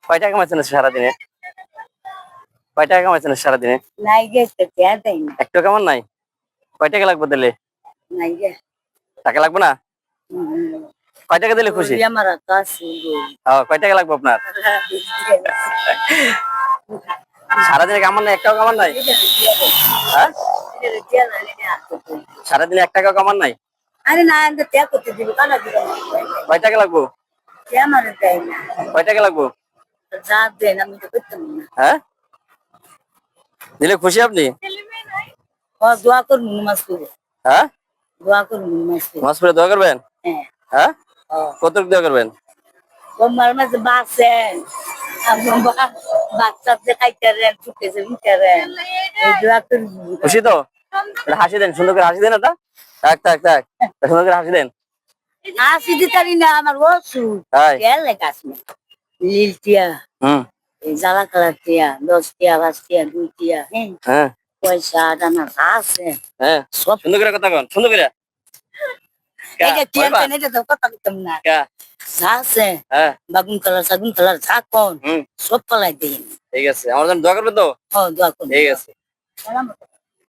কয় টাকা কামাইছেন সারাদিনে? কয় টাকা কামাইছেন সারাদিনে? নাই গে টিয়া দেই না। একটু কামান নাই? কয় টাকা লাগবে দিলে? নাই গে। টাকা লাগবে না? কয় টাকা দিলে খুশি? আমার তো আছে গো। কয় টাকা লাগবে আপনার? সারাদিনে কামান নাই, একটাও কামান নাই? হ্যাঁ, সারাদিনে 1 টাকাও কামান নাই? আরে না আমি টিয়া করতে দিব কানা দিব। কয় টাকা লাগবে? টিয়া আমার দেই না। কয় টাকা লাগবে? যা দেন আমি তো করতাম না। হ্যাঁ, দিলে খুশি আপনি? দোয়া করুন নামাজ পড়ে। হ্যাঁ, দোয়া করুন নামাজ পড়ে। নামাজ পড়ে দোয়া করবেন? হ্যাঁ। হ্যাঁ, কতটুকু দোয়া করবেন? আমার মাঝে বাঁচেন বাচ্চাদের খাইতারেন ফুটেছে ভিটারেন এই দোয়া করুন। খুশি তো? হাসি দেন, সুন্দর করে হাসি দেন। এটা থাক থাক থাক, সুন্দর করে হাসি দেন। হাসি দিতারি না আমার ওষুধ তাই? গেলে গাছ লীল টিয়া হুম, এই জ্বালা কালার টিয়া 10 টিয়া 5 টিয়া 2 টিয়া হ্যাঁ পয়সা দানা আছে হ্যাঁ, সব সুন্দর করে কথা কন, সুন্দর করে। এই যে টিয়া কেন এটা তো কথা বলতাম না যা আছে হ্যাঁ, বাগুন কালার যা কোন সব পালাই দিন। ঠিক আছে, আমার জন্য দোয়া করবেন তো? দোয়া করুন। ঠিক আছে।